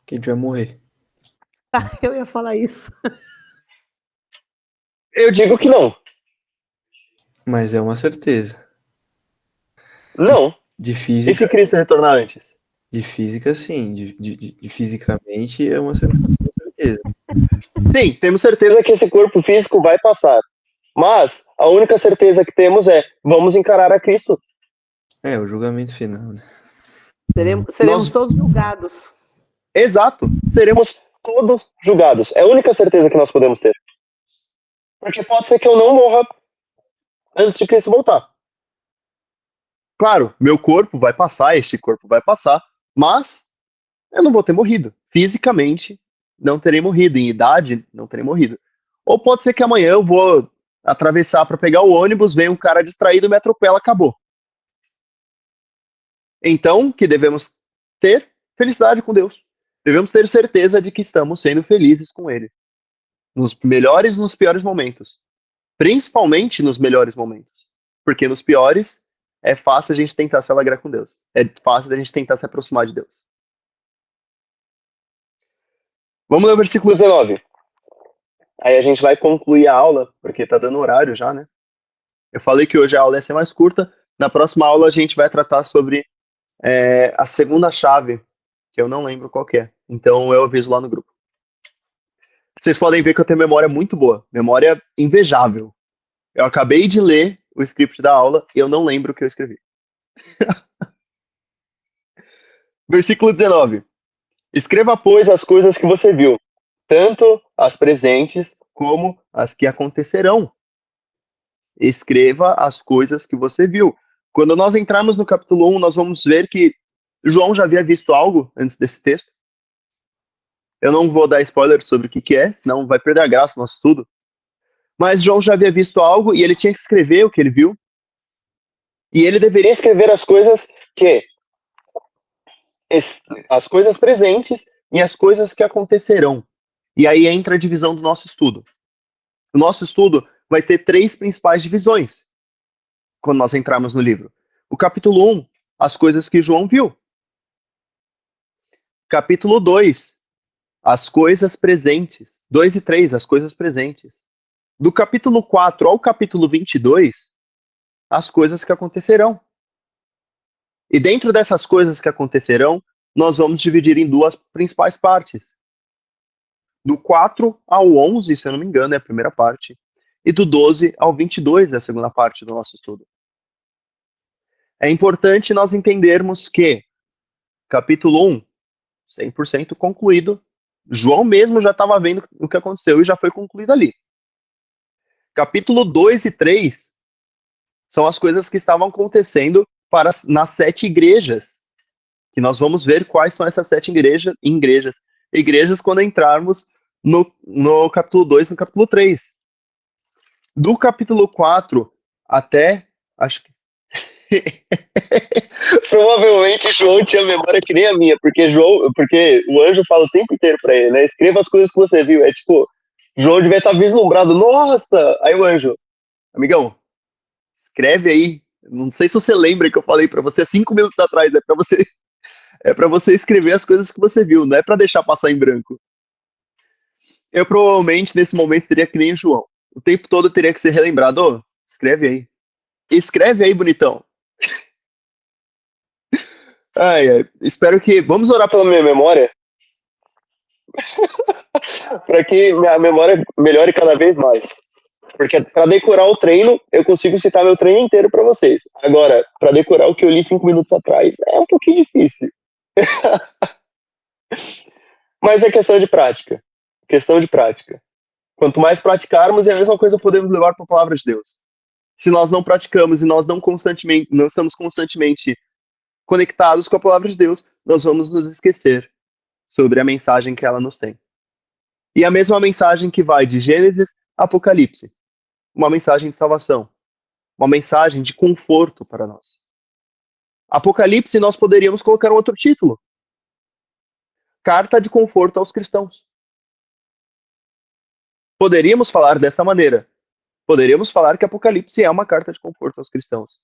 Que a gente vai morrer. Eu ia falar isso. Eu digo que não. Mas é uma certeza. Não. De E física, se Cristo retornar antes? de física sim. De fisicamente é uma certeza. Sim, temos certeza que esse corpo físico vai passar. Mas a única certeza que temos é, vamos encarar a Cristo. O julgamento final, né? Seremos todos julgados. Exato. Seremos todos julgados. É a única certeza que nós podemos ter. Porque pode ser que eu não morra antes de Cristo voltar. Claro, meu corpo vai passar, este corpo vai passar, mas eu não vou ter morrido. Fisicamente, não terei morrido. Em idade, não terei morrido. Ou pode ser que amanhã eu vou atravessar para pegar o ônibus, vem um cara distraído, me atropela, acabou. Então, que devemos ter felicidade com Deus. Devemos ter certeza de que estamos sendo felizes com Ele. Nos melhores e nos piores momentos. Principalmente nos melhores momentos. Porque nos piores, é fácil a gente tentar se alegrar com Deus. É fácil a gente tentar se aproximar de Deus. Vamos ler o versículo 19. Aí a gente vai concluir a aula, porque tá dando horário já, né? Eu falei que hoje a aula ia ser mais curta. Na próxima aula a gente vai tratar sobre a segunda chave, que eu não lembro qual que é. Então eu aviso lá no grupo. Vocês podem ver que eu tenho memória muito boa. Memória invejável. Eu acabei de ler o script da aula e eu não lembro o que eu escrevi. Versículo 19. Escreva, pois, as coisas que você viu, tanto as presentes como as que acontecerão. Escreva as coisas que você viu. Quando nós entrarmos no capítulo 1, nós vamos ver que João já havia visto algo antes desse texto. Eu não vou dar spoiler sobre o que é, senão vai perder a graça do nosso estudo. Mas João já havia visto algo e ele tinha que escrever o que ele viu. E ele deveria escrever as coisas as coisas presentes e as coisas que acontecerão. E aí entra a divisão do nosso estudo. O nosso estudo vai ter 3 principais divisões quando nós entrarmos no livro. O capítulo 1, as coisas que João viu. Capítulo 2, as coisas presentes. 2 e 3, as coisas presentes. Do capítulo 4 ao capítulo 22, as coisas que acontecerão. E dentro dessas coisas que acontecerão, nós vamos dividir em 2 principais partes. Do 4 ao 11, se eu não me engano, é a primeira parte. E do 12 ao 22 é a segunda parte do nosso estudo. É importante nós entendermos que capítulo 1, 100% concluído. João mesmo já estava vendo o que aconteceu e já foi concluído ali. Capítulo 2 e 3 são as coisas que estavam acontecendo nas 7 igrejas. Que nós vamos ver quais são essas 7 igrejas quando entrarmos no capítulo 2 e no capítulo 3. Do capítulo 4 até, acho que provavelmente João tinha memória que nem a minha, porque o anjo fala o tempo inteiro pra ele, né? Escreva as coisas que você viu. É tipo, João devia estar vislumbrado. Nossa! Aí o anjo, amigão, escreve aí. Não sei se você lembra que eu falei pra você 5 minutos atrás. É pra você escrever as coisas que você viu, não é pra deixar passar em branco. Eu provavelmente nesse momento teria que nem o João. O tempo todo teria que ser relembrado. Ô, escreve aí. Escreve aí, bonitão. Ai. Espero que. Vamos orar pela minha memória? Para que minha memória melhore cada vez mais. Porque para decorar o treino, eu consigo citar meu treino inteiro para vocês. Agora, para decorar o que eu li 5 minutos atrás, é um pouquinho difícil. Mas é questão de prática. Questão de prática. Quanto mais praticarmos, é a mesma coisa podemos levar para a palavra de Deus. Se nós não praticamos e nós não estamos constantemente conectados com a palavra de Deus, nós vamos nos esquecer sobre a mensagem que ela nos tem. E a mesma mensagem que vai de Gênesis a Apocalipse. Uma mensagem de salvação. Uma mensagem de conforto para nós. Apocalipse nós poderíamos colocar um outro título. Carta de conforto aos cristãos. Poderíamos falar dessa maneira. Poderíamos falar que Apocalipse é uma carta de conforto aos cristãos.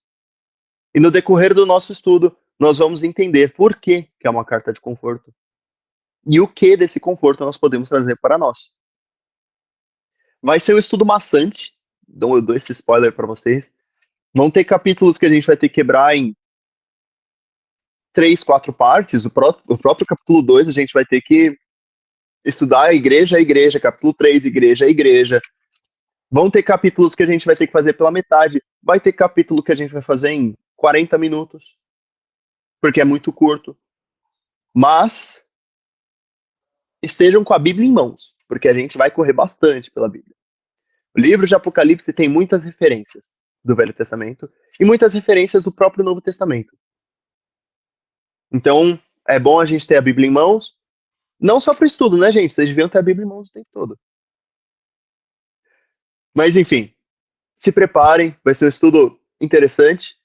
E no decorrer do nosso estudo, nós vamos entender por que é uma carta de conforto. E o que desse conforto nós podemos trazer para nós. Vai ser um estudo maçante. Eu dou esse spoiler para vocês. Vão ter capítulos que a gente vai ter que quebrar em 3, 4 partes. O próprio capítulo 2 a gente vai ter que estudar a igreja, capítulo 3, igreja. Vão ter capítulos que a gente vai ter que fazer pela metade. Vai ter capítulo que a gente vai fazer em 40 minutos. Porque é muito curto. Mas estejam com a Bíblia em mãos. Porque a gente vai correr bastante pela Bíblia. O livro de Apocalipse tem muitas referências do Velho Testamento e muitas referências do próprio Novo Testamento. Então, é bom a gente ter a Bíblia em mãos. Não só para estudo, né, gente? Vocês deviam ter a Bíblia em mãos o tempo todo. Mas, enfim, se preparem, vai ser um estudo interessante.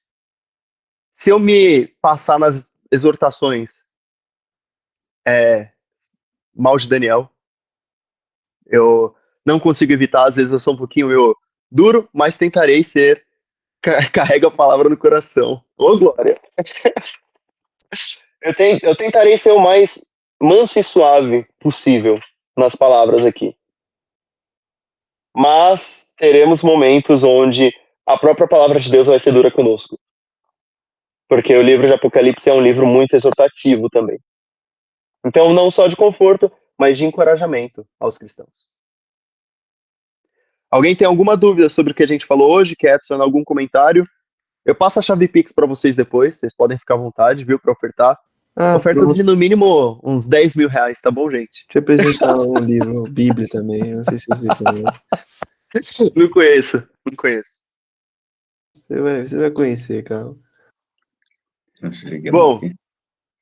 Se eu me passar nas exortações mal de Daniel, eu não consigo evitar, às vezes eu sou um pouquinho duro, mas tentarei ser, carrega a palavra no coração. Ô, glória! Eu tentarei ser o mais manso e suave possível nas palavras aqui. Mas teremos momentos onde a própria palavra de Deus vai ser dura conosco. Porque o livro de Apocalipse é um livro muito exortativo também. Então, não só de conforto, mas de encorajamento aos cristãos. Alguém tem alguma dúvida sobre o que a gente falou hoje? Quer adicionar algum comentário? Eu passo a chave Pix para vocês depois. Vocês podem ficar à vontade, viu, para ofertar. Ofertas pronto. de no mínimo uns 10 mil reais, tá bom, gente? Deixa eu apresentar um livro, Bíblia também. Não sei se você conhece. Não conheço. Você vai conhecer, cara. Bom, aqui.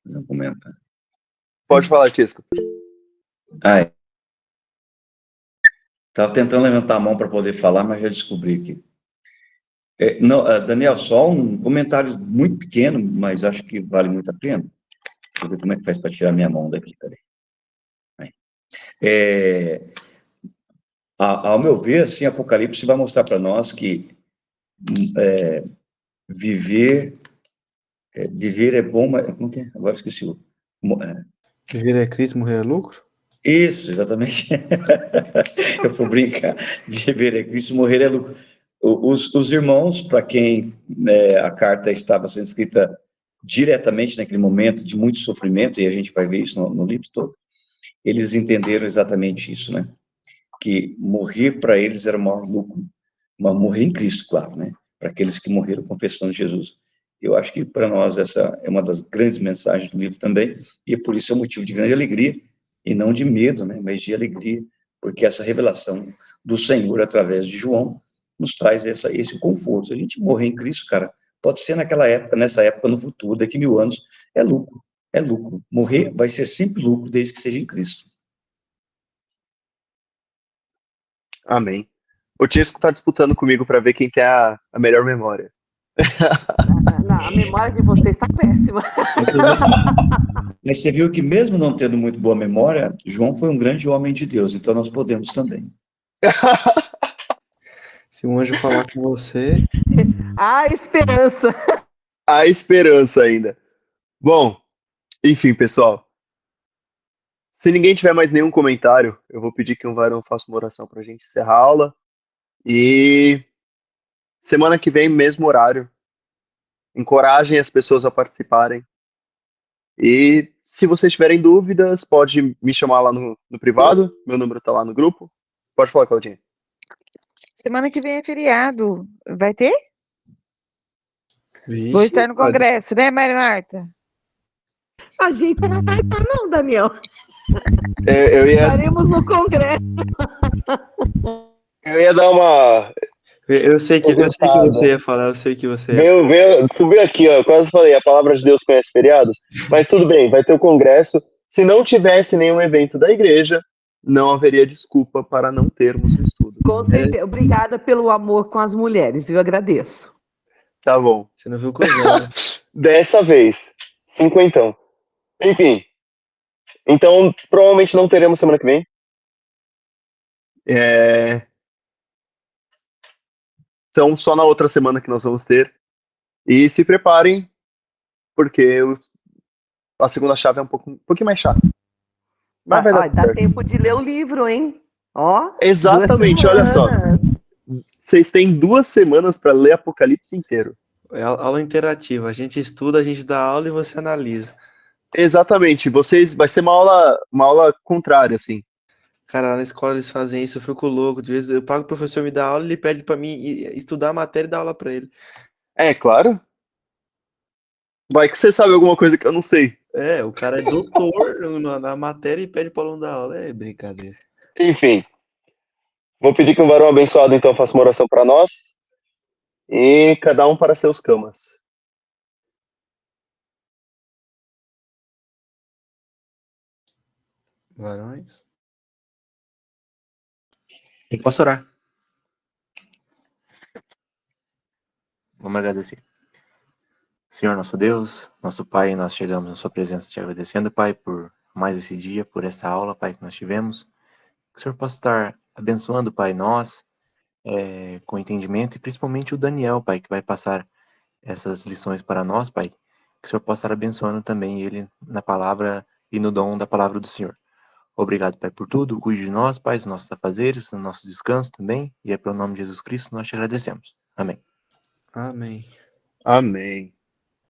Não comenta. Pode falar, Tisco. Estava tentando levantar a mão para poder falar, mas já descobri aqui. Não, Daniel, só um comentário muito pequeno, mas acho que vale muito a pena. Deixa eu ver como é que faz para tirar minha mão daqui, peraí. Ao meu ver, assim, Apocalipse vai mostrar para nós que viver é bom, mas como que é? Agora esqueci o... Viver é Cristo, morrer é lucro? Isso, exatamente. Eu vou brincar. Viver é Cristo, morrer é lucro. Os irmãos, para quem a carta estava sendo escrita diretamente naquele momento de muito sofrimento, e a gente vai ver isso no livro todo, eles entenderam exatamente isso, né? Que morrer para eles era o maior lucro. Mas morrer em Cristo, claro, né? Para aqueles que morreram confessando Jesus. Eu acho que para nós essa é uma das grandes mensagens do livro também, e por isso é um motivo de grande alegria, e não de medo, né? Mas de alegria, porque essa revelação do Senhor através de João nos traz esse conforto. A gente morrer em Cristo, cara, pode ser naquela época, nessa época, no futuro, daqui 1000 anos, é lucro. É lucro. Morrer vai ser sempre lucro, desde que seja em Cristo. Amém. O Tisco tá disputando comigo para ver quem tem a melhor memória. Não, a memória de vocês está péssima. Mas você viu que mesmo não tendo muito boa memória, João foi um grande homem de Deus, então nós podemos também. Se um anjo falar com você, Há esperança. A esperança ainda. Bom, enfim, pessoal. Se ninguém tiver mais nenhum comentário, eu vou pedir que um varão faça uma oração para a gente encerrar a aula. E semana que vem, mesmo horário. Encorajem as pessoas a participarem. E se vocês tiverem dúvidas, pode me chamar lá no privado. Meu número tá lá no grupo. Pode falar, Claudinha. Semana que vem é feriado. Vai ter? vixe, Vou estar no olha, congresso, né, Maria Marta? A gente não vai estar, não, Daniel. Eu ia Estaremos no congresso. dar uma. eu sei que você ia falar, eu sei que você ia. Subiu aqui, ó. Eu quase falei, a palavra de Deus conhece feriados. Mas tudo bem, vai ter o congresso. Se não tivesse nenhum evento da igreja, não haveria desculpa para não termos o estudo. Com certeza. Obrigada pelo amor com as mulheres, eu agradeço. Tá bom. Você não viu coisa. Dessa vez. 50. Enfim. Então, provavelmente não teremos semana que vem. Então, só na outra semana que nós vamos ter. E se preparem, porque a segunda chave é um pouquinho mais chata. Mas vai dar Dá certo. tempo de ler o livro, hein? Ó. Exatamente, olha só. Vocês têm 2 semanas para ler Apocalipse inteiro. É aula interativa. A gente estuda, a gente dá aula e você analisa. Exatamente. Vai ser uma aula contrária, assim. Cara, lá na escola eles fazem isso, eu fico louco. De vez eu pago o professor me dar aula, ele pede pra mim estudar a matéria e dar aula pra ele. É, claro. Vai que você sabe alguma coisa que eu não sei. É, o cara é doutor na matéria e pede pro aluno dar aula. É brincadeira. Enfim. Vou pedir que um varão abençoado, então, faça uma oração para nós. E cada um para seus camas. Varões. Eu posso orar. Vamos agradecer. Senhor nosso Deus, nosso Pai, nós chegamos na sua presença te agradecendo, Pai, por mais esse dia, por essa aula, Pai, que nós tivemos. Que o Senhor possa estar abençoando, Pai, nós, com entendimento, e principalmente o Daniel, Pai, que vai passar essas lições para nós, Pai. Que o Senhor possa estar abençoando também ele na palavra e no dom da palavra do Senhor. Obrigado, Pai, por tudo. Cuide de nós, Pai, dos nossos afazeres, do nosso descanso também. E é pelo nome de Jesus Cristo nós te agradecemos. Amém. Amém. Amém.